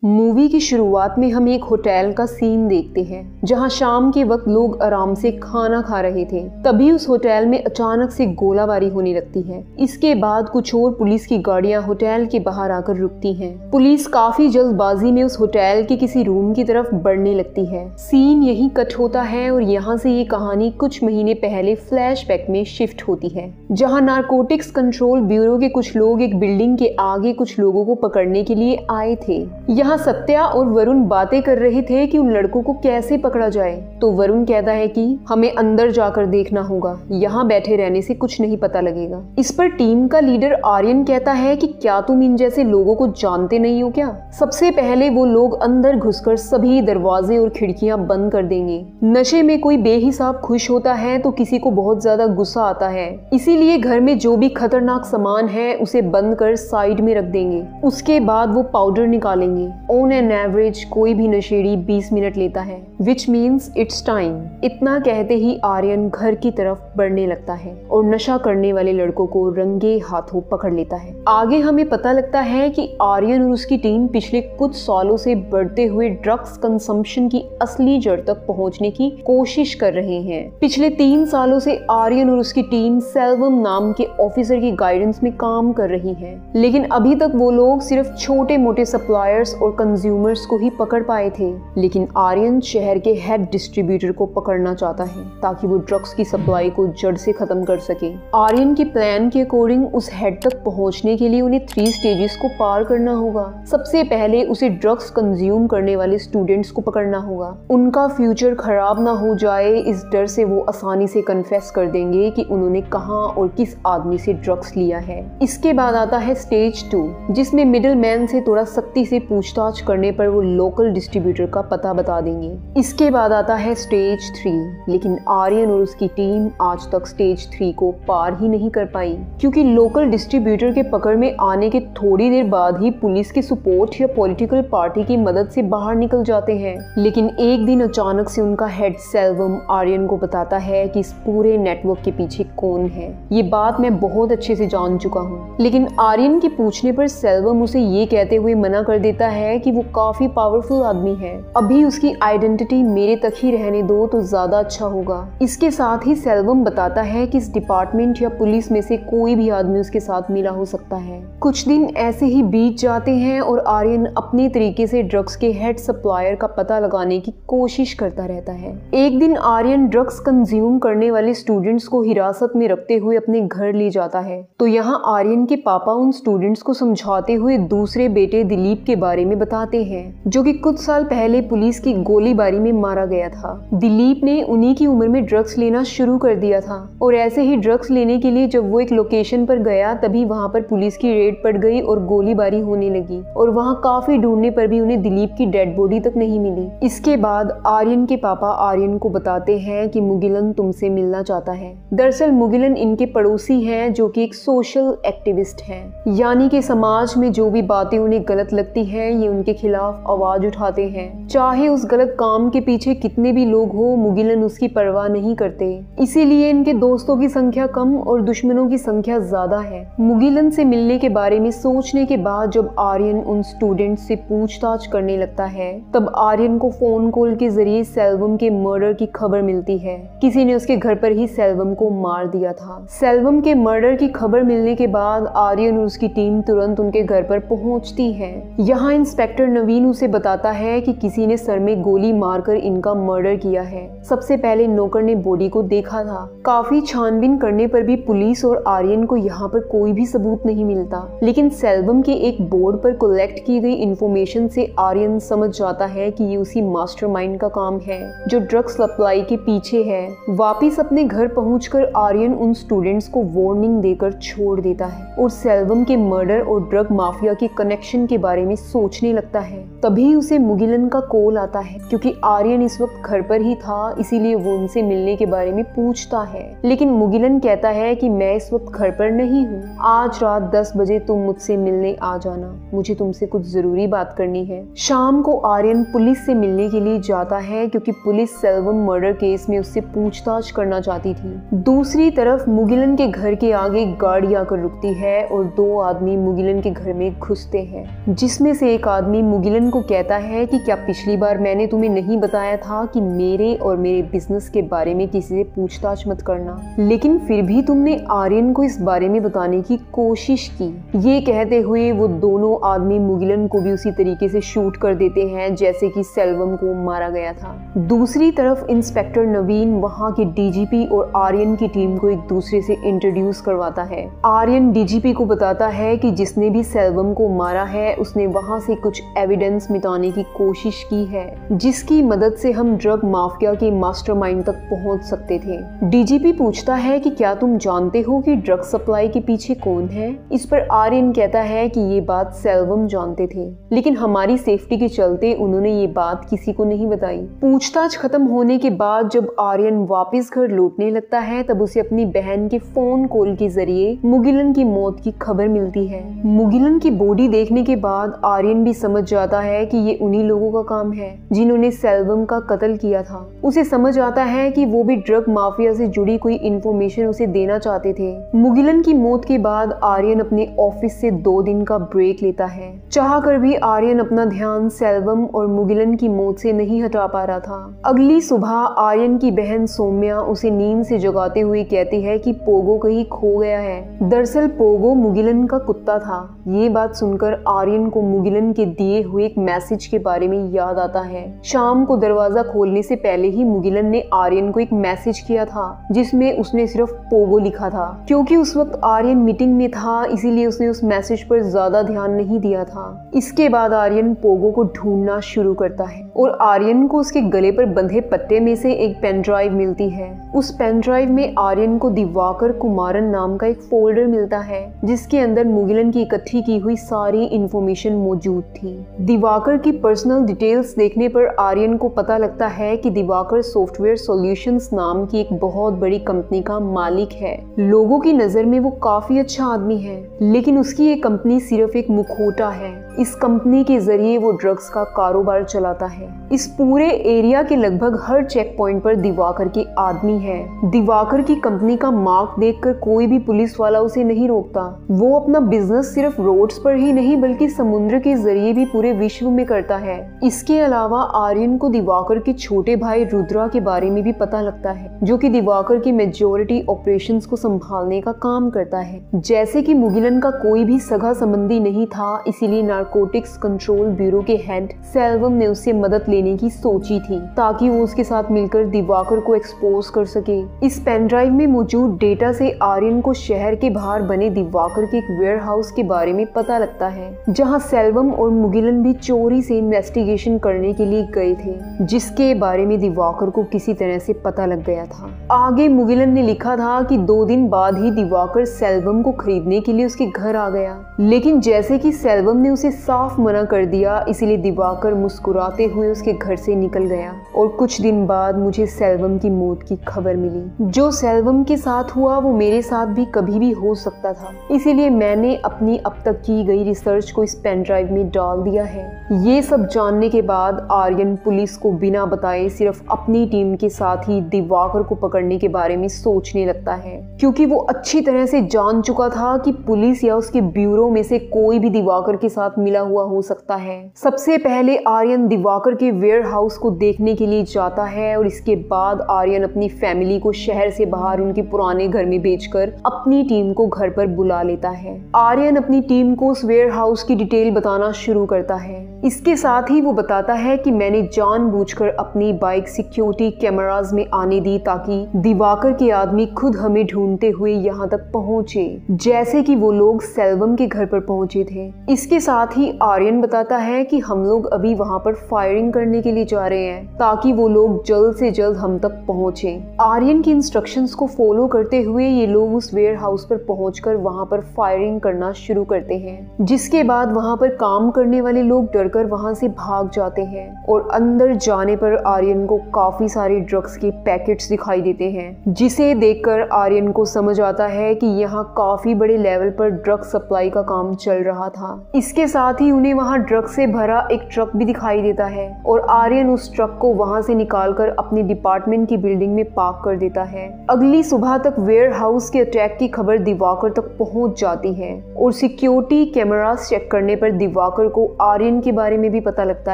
Movie की शुरुआत में हम एक होटल का सीन देखते हैं जहां शाम के वक्त लोग आराम से खाना खा रहे थे। तभी उस होटल में अचानक से गोलाबारी होने लगती है। इसके बाद कुछ और पुलिस की गाड़ियां होटल के बाहर आकर रुकती हैं। पुलिस काफी जल्दबाजी में उस होटल के किसी रूम की तरफ बढ़ने लगती है। सीन यहीं कट होता है और यहाँ से ये कहानी कुछ महीने पहले फ्लैशबैक में शिफ्ट होती है, जहाँ नारकोटिक्स कंट्रोल ब्यूरो के कुछ लोग एक बिल्डिंग के आगे कुछ लोगों को पकड़ने के लिए आए थे। यहाँ सत्या और वरुण बातें कर रहे थे कि उन लड़कों को कैसे पकड़ा जाए। तो वरुण कहता है कि हमें अंदर जाकर देखना होगा, यहाँ बैठे रहने से कुछ नहीं पता लगेगा। इस पर टीम का लीडर आर्यन कहता है कि क्या तुम इन जैसे लोगों को जानते नहीं हो क्या? सबसे पहले वो लोग अंदर घुसकर सभी दरवाजे और खिड़कियां बंद कर देंगे। नशे में कोई बेहिसाब खुश होता है तो किसी को बहुत ज्यादा गुस्सा आता है, इसीलिए घर में जो भी खतरनाक सामान है उसे बंद कर साइड में रख देंगे। उसके बाद वो पाउडर निकालेंगे। ऑन एन एवरेज कोई भी नशेड़ी 20 मिनट लेता है, विच मीन्स इट्स टाइम। इतना कहते ही आर्यन घर की तरफ बढ़ने लगता है और नशा करने वाले लड़कों को रंगे हाथों पकड़ लेता है। आगे हमें पता लगता है कि आर्यन और उसकी टीम पिछले कुछ सालों से बढ़ते हुए ड्रग्स कंजम्पशन की असली जड़ तक पहुंचने की कोशिश कर रहे हैं। पिछले 3 सालों से आर्यन और उसकी टीम सेल्वम नाम के ऑफिसर की गाइडेंस में काम कर रही है, लेकिन अभी तक वो लोग सिर्फ छोटे मोटे सप्लायर्स और कंज्यूमर्स को ही पकड़ पाए थे। लेकिन आर्यन शहर के हेड डिस्ट्रीब्यूटर को पकड़ना चाहता है ताकि वो ड्रग्स की सप्लाई को जड़ से खत्म कर सके। आर्यन के प्लान के अकॉर्डिंग उस हेड तक पहुंचने के लिए उन्हें 3 स्टेजेस को पार करना होगा। सबसे पहले उसे ड्रग्स कंज्यूम करने वाले स्टूडेंट्स को पकड़ना होगा। उनका फ्यूचर खराब ना हो जाए इस डर से वो आसानी से कन्फेस कर देंगे कि उन्होंने कहां और किस आदमी से ड्रग्स लिया है। इसके बाद आता है स्टेज 2, जिसमें मिडिल मैन से थोड़ा सख्ती से पूछताछ करने पर वो लोकल डिस्ट्रीब्यूटर का पता बता देंगे। इसके बाद आता है स्टेज 3, लेकिन आर्यन और उसकी टीम आज तक स्टेज 3 को पार ही नहीं कर पाई, क्योंकि लोकल डिस्ट्रीब्यूटर के पकड़ में आने के थोड़ी देर बाद ही पुलिस की सपोर्ट या पॉलिटिकल पार्टी की मदद से बाहर निकल जाते हैं। लेकिन एक दिन अचानक से उनका हेड सेल्वम आर्यन को बताता है कि इस पूरे नेटवर्क के पीछे कौन है। ये बात मैं बहुत अच्छे से जान चुका हूँ। लेकिन आर्यन के पूछने पर सेल्वम उसे ये कहते हुए मना कर देता है कि वो काफी पावरफुल आदमी है, अभी उसकी आइडेंटिटी मेरे तक ही रहने दो तो ज्यादा अच्छा होगा। इसके साथ ही सेल्वम बताता है कि इस डिपार्टमेंट या पुलिस में से कोई भी आदमी उसके साथ मिला हो सकता है। कुछ दिन ऐसे ही बीत जाते हैं और आर्यन अपने तरीके से ड्रग्स के हेड सप्लायर का पता लगाने की कोशिश करता रहता है। एक दिन आर्यन ड्रग्स कंज्यूम करने वाले स्टूडेंट्स को हिरासत में रखते हुए अपने घर ले जाता है। तो यहाँ आर्यन के पापा उन स्टूडेंट्स को समझाते हुए दूसरे बेटे दिलीप के बारे में बताते हैं, जो कि कुछ साल पहले पुलिस की गोलीबारी में मारा गया था। दिलीप ने उन्हीं की उम्र में ड्रग्स लेना शुरू कर दिया था और ऐसे ही ड्रग्स लेने के लिए जब वो एक लोकेशन पर गया तभी वहाँ पर पुलिस की रेड पड़ गई और गोलीबारी होने लगी और वहाँ काफी ढूंढने पर भी उन्हें दिलीप की डेड बॉडी तक नहीं मिली। इसके बाद आर्यन के पापा आर्यन को बताते हैं कि मुगिलन तुमसे मिलना चाहता है। दरअसल मुगिलन इनके पड़ोसी हैं जो कि एक सोशल एक्टिविस्ट हैं, यानी कि समाज में जो भी बातें उन्हें गलत लगती हैं ये उनके खिलाफ आवाज उठाते हैं। चाहे उस गलत काम के पीछे कितने भी लोग हो, मुगिलन उसकी परवाह नहीं करते। इसीलिए इनके दोस्तों की संख्या कम और दुश्मनों की संख्या ज्यादा है। मुगिलन से मिलने के बारे में सोचने के बाद जब आर्यन उन स्टूडेंट से पूछताछ करने लगता है तब आर्यन को फोन कॉल के जरिए सेल्वम के मर्डर की खबर मिलती है। किसी ने उसके घर पर ही सेल्वम को मार दिया था। सेल्वम के मर्डर की खबर मिलने के बाद आर्यन और उसकी टीम तुरंत उनके घर पर पहुंचती है। यहाँ इंस्पेक्टर नवीन उसे बताता है कि किसी ने सर में गोली मारकर इनका मर्डर किया है। सबसे पहले नौकर ने बॉडी को देखा था। काफी छानबीन करने पर भी पुलिस और आर्यन को यहाँ पर कोई भी सबूत नहीं मिलता, लेकिन सेल्वम के एक बोर्ड पर कलेक्ट की गई इंफॉर्मेशन से आर्यन समझ जाता है कि ये उसी मास्टरमाइंड का काम है जो ड्रग्स सप्लाई के पीछे है। वापिस अपने घर पहुंचकर आर्यन उन स्टूडेंट्स को वार्निंग देकर छोड़ देता है और सेल्वम के मर्डर और ड्रग माफिया के कनेक्शन के बारे में सोचने लगता है। तभी उसे मुगिलन का कॉल आता है। क्योंकि आर्यन इस वक्त घर पर ही था इसीलिए वो उनसे मिलने के बारे में पूछता है, लेकिन मुगिलन कहता है कि मैं इस वक्त घर पर नहीं हूँ, आज रात 10 बजे तुम मुझसे मिलने आ जाना, मुझे तुमसे कुछ जरूरी बात करनी है। शाम को आर्यन पुलिस से मिलने के लिए जाता है क्योंकि पुलिस सेल्वम मर्डर केस में उससे पूछताछ करना चाहती थी। दूसरी तरफ मुगिलन के घर के आगे गाड़ी आकर रुकती है और 2 आदमी मुगिलन के घर में घुसते हैं, जिसमें से एक आदमी मुगिलन को कहता है कि क्या पिछली बार मैंने तुम्हें नहीं बताया था कि मेरे और मेरे बिजनेस के बारे में किसी से पूछताछ मत करना, लेकिन फिर भी तुमने आर्यन को इस बारे में बताने की कोशिश की। ये कहते हुए वो दोनों आदमी मुगिलन को भी उसी तरीके से शूट कर देते हैं जैसे कि सेल्वम को मारा गया था। दूसरी तरफ इंस्पेक्टर नवीन वहाँ के डीजीपी और आर्यन की टीम को एक दूसरे से इंट्रोड्यूस करवाता है। आर्यन डीजीपी को बताता है कि जिसने भी सेल्वम को मारा है उसने वहाँ से कुछ एविडेंस मिटाने की कोशिश की है, जिसकी मदद से हम ड्रग माफिया के मास्टरमाइंड तक पहुँच सकते थे। डीजीपी पूछता है कि क्या तुम जानते हो कि ड्रग सप्लाई के पीछे कौन है। इस पर आर्यन कहता है कि ये बात सेल्वम जानते थे, लेकिन हमारी सेफ्टी के चलते उन्होंने ये बात किसी को नहीं बताई। पूछताछ खत्म होने के बाद जब आर्यन वापस घर लौटने लगता है तब उसे अपनी बहन के फोन कॉल के जरिए मुगिलन की मौत की खबर मिलती है। मुगिलन की बॉडी देखने के बाद आर्यन भी समझ जाता है कि ये उन्हीं लोगों का काम है जिन्होंने सेल्वम का कत्ल किया था। उसे समझ आता है कि वो भी ड्रग माफिया से जुड़ी कोई इन्फॉर्मेशन उसे देना चाहते थे। मुगिलन की मौत के बाद आर्यन अपने ऑफिस से 2 दिन का ब्रेक लेता है। चाह कर भी आर्यन अपना ध्यान सेल्वम और मुगिलन की मौत से नहीं हटा पा रहा था। अगली सुबह आर्यन की बहन सौम्या उसे नींद से जगाते हुए कहती है कि पोगो कहीं खो गया है। दरअसल पोगो मुगिलन का कुत्ता था। ये बात सुनकर आर्यन को मुगिलन के दिए हुए एक मैसेज के बारे में याद आता है। शाम को दरवाजा खोलने से पहले ही मुगिलन ने आर्यन को एक मैसेज किया था जिसमें उसने सिर्फ पोगो लिखा था। क्योंकि उस वक्त आर्यन मीटिंग में था इसीलिए उसने उस मैसेज पर ज्यादा ध्यान नहीं दिया था। इसके बाद आर्यन पोगो को ढूंढना शुरू करता है और आर्यन को उसके गले पर बंधे पट्टे में से एक पेन ड्राइव मिलती है। उस पेन ड्राइव में आर्यन को दिवाकर कुमारन नाम का एक फोल्डर मिलता है जिसके अंदर मुगिलन की इकट्ठी की हुई सारी इंफॉर्मेशन मौजूद थी। दिवाकर की पर्सनल डिटेल्स देखने पर आर्यन को पता लगता है कि दिवाकर सॉफ्टवेयर सॉल्यूशंस नाम की एक बहुत बड़ी कंपनी का मालिक है। लोगों की नजर में वो काफी अच्छा आदमी है, लेकिन उसकी ये कंपनी सिर्फ एक मुखौटा है। इस कंपनी के जरिए वो ड्रग्स का कारोबार चलाता है। इस पूरे एरिया के लगभग हर चेक पॉइंट पर दिवाकर के आदमी है। दिवाकर की कंपनी का मार्क देखकर कोई भी पुलिस वाला उसे नहीं रोकता। वो अपना बिजनेस सिर्फ रोड्स पर ही नहीं बल्कि समुद्र के जरिए भी पूरे विश्व में करता है। इसके अलावा आर्यन को दिवाकर के छोटे भाई रुद्रा के बारे में भी पता लगता है, जो कि दिवाकर की मेजॉरिटी ऑपरेशंस को संभालने का काम करता है। जैसे कि मुगिलन का कोई भी सगा संबंधी नहीं था, इसीलिए नारकोटिक्स कंट्रोल ब्यूरो के हेड सेल्वम ने उससे मदद लेने की सोची थी ताकि वो उसके साथ मिलकर दिवाकर को एक्सपोज कर सके। इस पेन ड्राइव में मौजूद डेटा से आर्यन को शहर के बाहर बने दिवाकर के एक वेयर हाउस के बारे में पता लगता है, जहां सेल्वम और मुगिलन भी चोरी से इन्वेस्टिगेशन करने के लिए गए थे, जिसके बारे में दिवाकर को किसी तरह से पता लग गया था। आगे मुगिलन ने लिखा था कि 2 दिन बाद ही दिवाकर सेल्वम को खरीदने के लिए उसके घर आ गया, लेकिन जैसे कि सेल्वम ने उसे साफ मना कर दिया, इसीलिए दिवाकर मुस्कुराते हुए उसके घर से निकल गया। और कुछ दिन बाद मुझे सेल्वम की मौत की खबर मिली। जो सेल्वम के साथ हुआ वो मेरे साथ भी कभी भी हो सकता था, इसीलिए मैंने अपनी अब तक की गई रिसर्च को इस पेन ड्राइव में डाल दिया है। ये सब जानने के बाद आर्यन पुलिस को बिना बताए सिर्फ अपनी टीम के साथ ही दिवाकर को पकड़ने के बारे में सोचने लगता है, क्योंकि वो अच्छी तरह से जान चुका था कि पुलिस या उसके ब्यूरो में से कोई भी दिवाकर के साथ मिला हुआ हो सकता है। सबसे पहले आर्यन दिवाकर के वेयर हाउस को देखने के लिए जाता है और इसके बाद आर्यन अपनी फैमिली को शहर से बाहर उनके पुराने घर में भेजकर अपनी टीम को घर पर बुला लेता है। आर्यन अपनी टीम को उस वेयर हाउस की डिटेल बताना शुरू करता है। इसके साथ ही वो बताता है कि मैंने जानबूझकर अपनी बाइक सिक्योरिटी कैमरास में आने दी ताकि दिवाकर के आदमी खुद हमें ढूंढते हुए यहाँ तक पहुँचे, जैसे कि वो लोग सेल्वम के घर पर पहुंचे थे। इसके साथ ही आर्यन बताता है कि हम लोग अभी वहाँ पर फायरिंग करने के लिए जा रहे हैं ताकि वो लोग जल्द से जल्द हम तक पहुँचे। आर्यन की इंस्ट्रक्शंस को फॉलो करते हुए ये लोग उस वेयर हाउस पर पहुंचकर वहाँ पर फायरिंग करना शुरू करते हैं, जिसके बाद वहाँ पर काम करने वाले लोग डरकर वहाँ से भाग जाते हैं और अंदर जाने पर आर्यन को काफी सारे ड्रग्स के पैकेट्स दिखाई देते हैं, जिसे देखकर आर्यन को समझ आता है कि यहाँ काफी बड़े लेवल पर ड्रग सप्लाई का काम चल रहा था। इसके साथ साथ ही उन्हें वहाँ ड्रग से भरा एक ट्रक भी दिखाई देता है और आर्यन उस ट्रक को वहाँ से निकालकर अपने डिपार्टमेंट की बिल्डिंग में पार्क कर देता है। अगली सुबह तक वेयर हाउस के अटैक की खबर दिवाकर तक पहुँच जाती है और सिक्योरिटी कैमरास चेक करने पर दिवाकर को आर्यन के बारे में भी पता लगता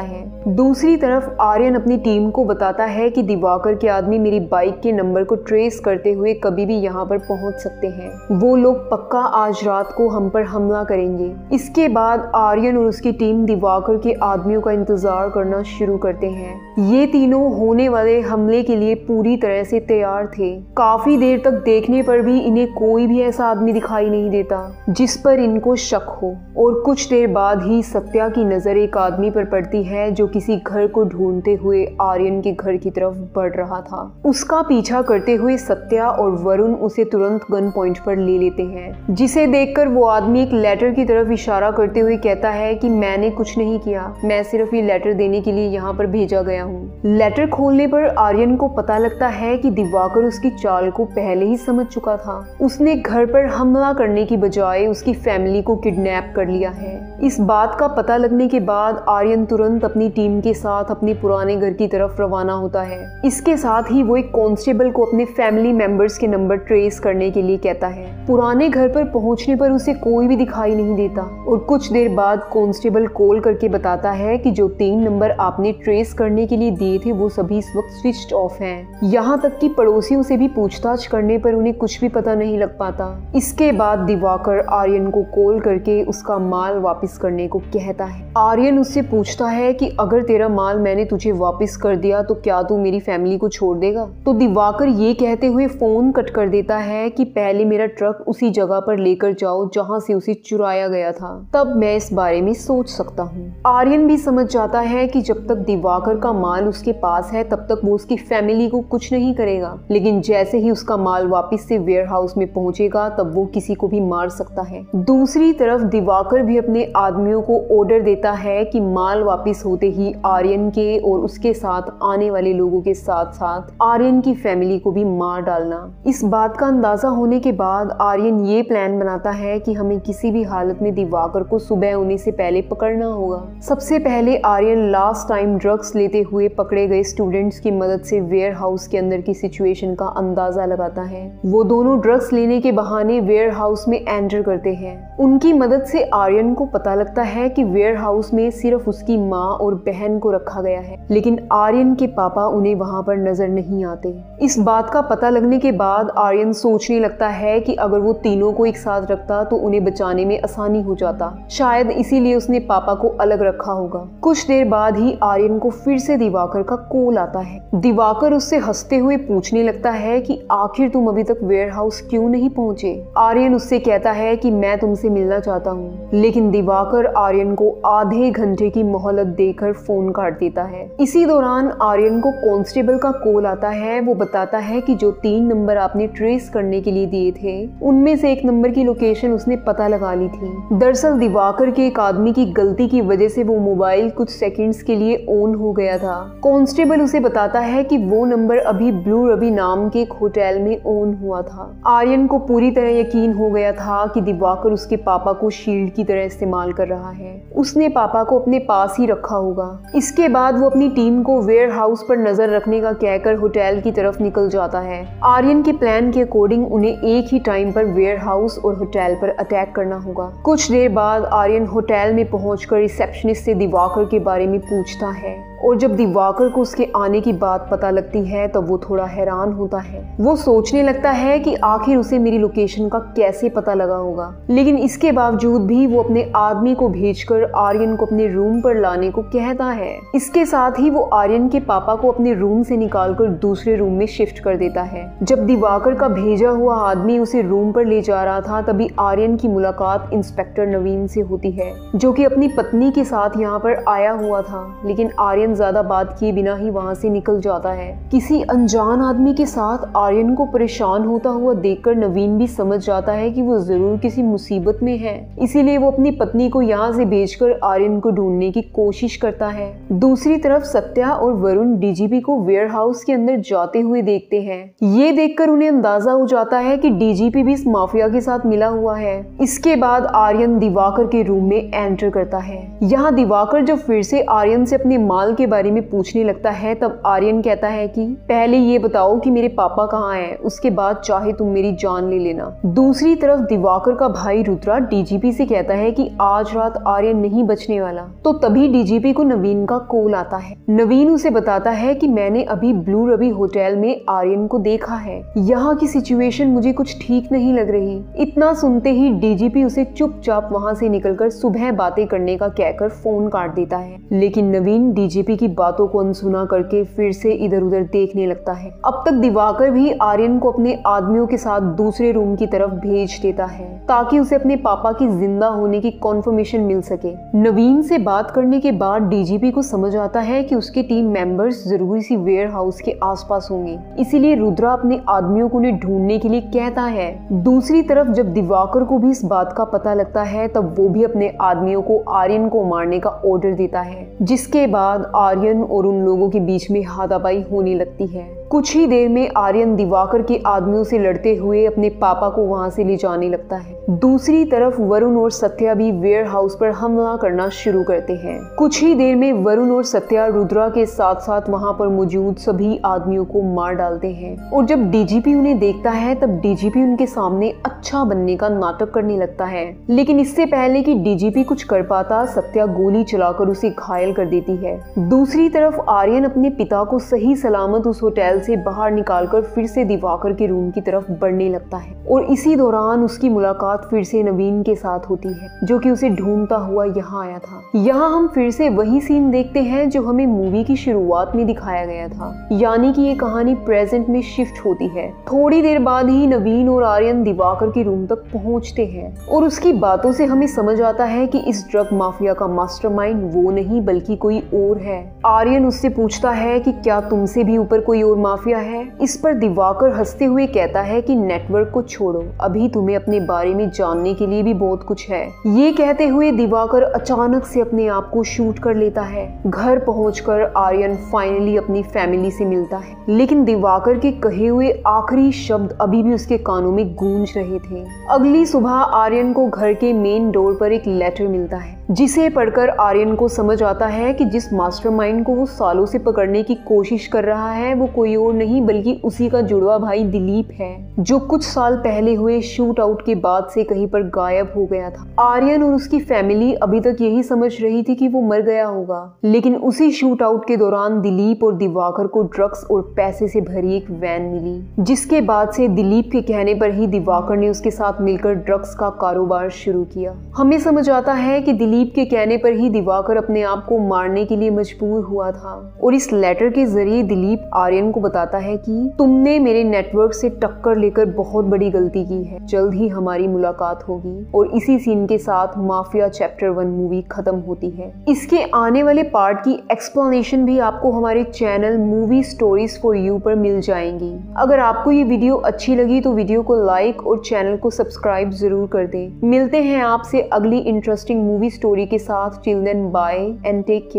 है। दूसरी तरफ आर्यन अपनी टीम को बताता है कि दिवाकर के आदमी मेरी बाइक के नंबर को ट्रेस करते हुए कभी भी यहाँ पर पहुँच सकते हैं। वो लोग पक्का आज रात को हम पर हमला करेंगे। इसके बाद आर्यन और उसकी टीम दिवाकर के आदमियों का इंतजार करना शुरू करते हैं। ये तीनों होने वाले हमले के लिए पूरी तरह से तैयार थे। काफी देर तक देखने पर भी इन्हें कोई भी ऐसा आदमी दिखाई नहीं देता जिस पर इनको शक हो और कुछ देर बाद ही सत्या की नजर एक आदमी पर पड़ती है जो किसी घर को ढूंढते हुए आर्यन के घर की तरफ बढ़ रहा था। उसका पीछा करते हुए सत्या और वरुण उसे तुरंत गन पॉइंट पर ले लेते हैं, जिसे देखकर वो आदमी एक लेटर की तरफ इशारा करते हुए कहता है कि मैंने कुछ नहीं किया, मैं सिर्फ ये लेटर देने के लिए यहाँ पर भेजा गया हूँ। लेटर खोलने पर आर्यन को पता लगता है कि दिवाकर उसकी चाल को पहले ही समझ चुका था। उसने घर पर हमला करने की बजाय उसकी फैमिली को किडनैप कर लिया है। इस बात का पता लगने के बाद आर्यन तुरंत अपनी टीम के साथ अपने पुराने घर की तरफ रवाना होता है। इसके साथ ही वो एक कांस्टेबल को अपने फैमिली मेंबर्स के नंबर ट्रेस करने के लिए कहता है। पुराने घर पर पहुंचने पर उसे कोई भी दिखाई नहीं देता और कुछ देर बाद कांस्टेबल कॉल करके बताता है कि जो 3 नंबर आपने ट्रेस करने के लिए दिए थे वो सभी इस वक्त स्विच्ड ऑफ हैं। यहाँ तक कि पड़ोसियों से भी पूछताछ करने पर उन्हें कुछ भी पता नहीं लग पाता। इसके बाद दिवाकर आर्यन को कॉल करके उसका माल वापस करने को कहता है। आर्यन उससे पूछता है कि अगर तेरा माल मैंने तुझे वापस कर दिया तो क्या तू मेरी फैमिली को छोड़ देगा? तो दिवाकर ये कहते हुए फोन कट कर देता है कि पहले मेरा ट्रक उसी जगह पर लेकर जाओ जहाँ से उसे चुराया गया था, तब मैं इस बारे में सोच सकता हूँ। आर्यन भी समझ जाता है कि जब तक दिवाकर का माल उसके पास है तब तक वो उसकी फैमिली को कुछ नहीं करेगा, लेकिन जैसे ही उसका माल वापस से वेयर हाउस में पहुंचेगा तब वो किसी को भी मार सकता है। दूसरी तरफ दिवाकर भी अपने आदमियों को ऑर्डर देता है कि माल वापस होते ही आर्यन के और उसके साथ आने वाले लोगों के साथ साथ आर्यन की फैमिली को भी मार डालना। इस बात का अंदाजा होने के बाद आर्यन ये प्लान बनाता है कि हमें किसी भी हालत में दिवाकर को सुबह होने से पहले पकड़ना होगा। सबसे पहले आर्यन लास्ट टाइम ड्रग्स लेते हुए पकड़े गए स्टूडेंट्स की मदद से वेयर हाउस के अंदर की सिचुएशन का अंदाजा लगाता है। वो दोनों ड्रग्स लेने के बहाने वेयर हाउस में एंटर करते हैं। उनकी मदद से आर्यन को पता लगता है कि वेयर हाउस में सिर्फ उसकी माँ और बहन को रखा गया है, लेकिन आर्यन के पापा उन्हें वहाँ पर नजर नहीं आते। इस बात का पता लगने के बाद आर्यन सोचने लगता है कि अगर वो तीनों को एक साथ रखता तो उन्हें बचाने में आसानी हो जाता, शायद इसीलिए उसने पापा को अलग रखा होगा। कुछ देर बाद ही आर्यन को फिर से दिवाकर का कॉल आता है। दिवाकर उससे हंसते हुए पूछने लगता है कि आखिर तुम अभी तक वेयर हाउस क्यों नहीं पहुंचे? आर्यन उससे कहता है कि मैं तुमसे मिलना चाहता हूँ, लेकिन दिवाकर आर्यन को आधे घंटे की मोहलत देकर फोन काट देता है। इसी दौरान आर्यन को कांस्टेबल का कॉल आता है। वो बताता है कि जो 3 नंबर आपने ट्रेस करने के लिए दिए थे उनमें से एक नंबर की लोकेशन उसने पता लगा ली थी। दरअसल दिवाकर के एक आदमी की गलती की वजह से वो मोबाइल कुछ सेकंड्स के लिए ऑन हो गया था। कांस्टेबल उसे बताता है कि वो नंबर अभी ब्लू रबी नाम के एक होटल में ऑन हुआ था। आर्यन को पूरी तरह यकीन हो गया था कि दिवाकर उसके पापा को शील्ड की तरह इस्तेमाल कर रहा है। उसने पापा को अपने पास ही रखा होगा। इसके बाद वो अपनी टीम को वेयर हाउस पर नजर रखने का कहकर होटल की तरफ निकल जाता है। आर्यन के प्लान के अकॉर्डिंग उन्हें एक ही टाइम पर वेयर हाउस और होटल पर अटैक करना होगा। कुछ देर बाद आर्यन होटल में पहुंचकर रिसेप्शनिस्ट से दिवाकर के बारे में पूछता है और जब दिवाकर को उसके आने की बात पता लगती है तो वो थोड़ा हैरान होता है। वो सोचने लगता है कि आखिर उसे मेरी लोकेशन का कैसे पता लगा होगा, लेकिन इसके बावजूद भी वो अपने आदमी को भेजकर आर्यन को अपने रूम पर लाने को कहता है। इसके साथ ही वो आर्यन के पापा को अपने रूम से निकालकर दूसरे रूम में शिफ्ट कर देता है। जब दिवाकर का भेजा हुआ आदमी उसे रूम पर ले जा रहा था तभी आर्यन की मुलाकात इंस्पेक्टर नवीन से होती है, जो कि अपनी पत्नी के साथ यहाँ पर आया हुआ था, लेकिन आर्यन आर्यन ज्यादा बात किए बिना ही वहाँ से निकल जाता है। किसी अनजान आदमी के साथ आर्यन को परेशान होता हुआ देखकर नवीन भी समझ जाता है कि वो जरूर किसी मुसीबत में है, इसीलिए वो अपनी पत्नी को यहाँ से भेजकर आर्यन को ढूंढने की कोशिश करता है। दूसरी तरफ सत्या और वरुण डीजीपी को वेयरहाउस के अंदर जाते हुए देखते हैं। ये देखकर उन्हें अंदाजा हो जाता है कि डीजीपी भी इस माफिया के साथ मिला हुआ है। इसके बाद आर्यन दिवाकर के रूम में एंटर करता है। यहाँ दिवाकर जब फिर से आर्यन से अपने माल के बारे में पूछने लगता है तब आर्यन कहता है कि पहले ये बताओ कि मेरे पापा कहाँ हैं, उसके बाद चाहे तुम मेरी जान ले लेना। दूसरी तरफ दिवाकर का भाई रुद्रा डीजीपी से कहता है कि आज रात आर्यन नहीं बचने वाला। तो तभी डीजीपी को नवीन का कॉल आता है। नवीन उसे बताता है कि मैंने अभी ब्लू रबी होटल में आर्यन को देखा है, यहाँ की सिचुएशन मुझे कुछ ठीक नहीं लग रही। इतना सुनते ही डीजीपी उसे चुपचाप वहाँ से निकलकर सुबह बातें करने का कहकर फोन काट देता है। लेकिन नवीन डीजीपी की बातों को अनसुना करके फिर से इधर उधर देखने लगता है। अब तक दिवाकर भी आर्यन को अपने आदमियों के साथ दूसरे रूम की तरफ भेज देता है ताकि उसे अपने पापा की जिंदा होने की कॉन्फर्मेशन मिल सके। नवीन से बात करने के बाद डीजीपी को समझ आता है कि उसके टीम मेंबर्स जरूर इसी वेयर हाउस के आसपास होंगे, इसीलिए रुद्रा अपने आदमियों को उन्हें ढूंढने के लिए कहता है। दूसरी तरफ जब दिवाकर को भी इस बात का पता लगता है तब वो भी अपने आदमियों को आर्यन को मारने का ऑर्डर देता है, जिसके बाद आर्यन और उन लोगों के बीच में हाथापाई होने लगती है। कुछ ही देर में आर्यन दिवाकर के आदमियों से लड़ते हुए अपने पापा को वहां से ले जाने लगता है। दूसरी तरफ वरुण और सत्या भी वेयर हाउस पर हमला करना शुरू करते हैं। कुछ ही देर में वरुण और सत्या रुद्रा के साथ साथ वहां पर मौजूद सभी आदमियों को मार डालते हैं और जब डीजीपी उन्हें देखता है तब डीजीपी उनके सामने अच्छा बनने का नाटक करने लगता है। लेकिन इससे पहले कि डीजीपी कुछ कर पाता, सत्या गोली चलाकर उसे घायल कर देती है। दूसरी तरफ आर्यन अपने पिता को सही सलामत उस होटल से बाहर निकालकर फिर से दिवाकर के रूम की तरफ बढ़ने लगता है और इसी दौरान उसकी मुलाकात फिर से नवीन के साथ होती है, जो कि उसे ढूंढता हुआ यहाँ आया था। यहाँ हम फिर से वही सीन देखते हैं जो हमें मूवी की शुरुआत में दिखाया गया था, यानी कि ये कहानी प्रेजेंट में शिफ्ट होती है। थोड़ी देर बाद ही नवीन और आर्यन दिवाकर के रूम तक पहुंचते हैं और उसकी बातों से हमें समझ आता है कि इस ड्रग माफिया का मास्टरमाइंड वो नहीं बल्कि कोई और है। आर्यन उससे पूछता है कि क्या तुमसे भी ऊपर कोई और माफिया है। इस पर दिवाकर हंसते हुए कहता है कि नेटवर्क को छोड़ो, अभी तुम्हें अपने बारे में जानने के लिए भी बहुत कुछ है। ये कहते हुए दिवाकर अचानक से अपने आप को शूट कर लेता है। घर पहुंचकर आर्यन फाइनली अपनी फैमिली से मिलता है, लेकिन दिवाकर के कहे हुए आखिरी शब्द अभी भी उसके कानों में गूंज रहे थे। अगली सुबह आर्यन को घर के मेन डोर पर एक लेटर मिलता है, जिसे पढ़कर आर्यन को समझ आता है कि जिस मास्टरमाइंड को वो सालों से पकड़ने की कोशिश कर रहा है वो कोई और नहीं बल्कि उसी का जुड़वा भाई दिलीप है, जो कुछ साल पहले हुए शूट आउट के बाद से कहीं पर गायब हो गया था। आर्यन और उसकी फैमिली अभी तक यही समझ रही थी कि वो मर गया होगा, लेकिन उसी शूट आउट के दौरान दिलीप और दिवाकर को ड्रग्स और पैसे से भरी एक वैन मिली, जिसके बाद से दिलीप के कहने पर ही दिवाकर ने उसके साथ मिलकर ड्रग्स का कारोबार शुरू किया। हमें समझ आता है कि दिलीप के कहने पर ही दिवाकर अपने आप को मारने के लिए मजबूर हुआ था और इस लेटर के जरिए दिलीप आर्यन को बताता है कि तुमने मेरे नेटवर्क से टक्कर लेकर बहुत बड़ी गलती की है, जल्द ही हमारी मुलाकात होगी। और इसी सीन के साथ माफिया चैप्टर 1 मूवी खत्म होती है। इसके आने वाले पार्ट की एक्सप्लेनेशन भी आपको हमारे channel movie stories for you पर मिल जाएंगी। अगर आपको ये वीडियो अच्छी लगी तो वीडियो को लाइक और चैनल को सब्सक्राइब जरूर कर दें। मिलते हैं आपसे अगली इंटरेस्टिंग मूवी स्टोरी के साथ। Till then bye and take care.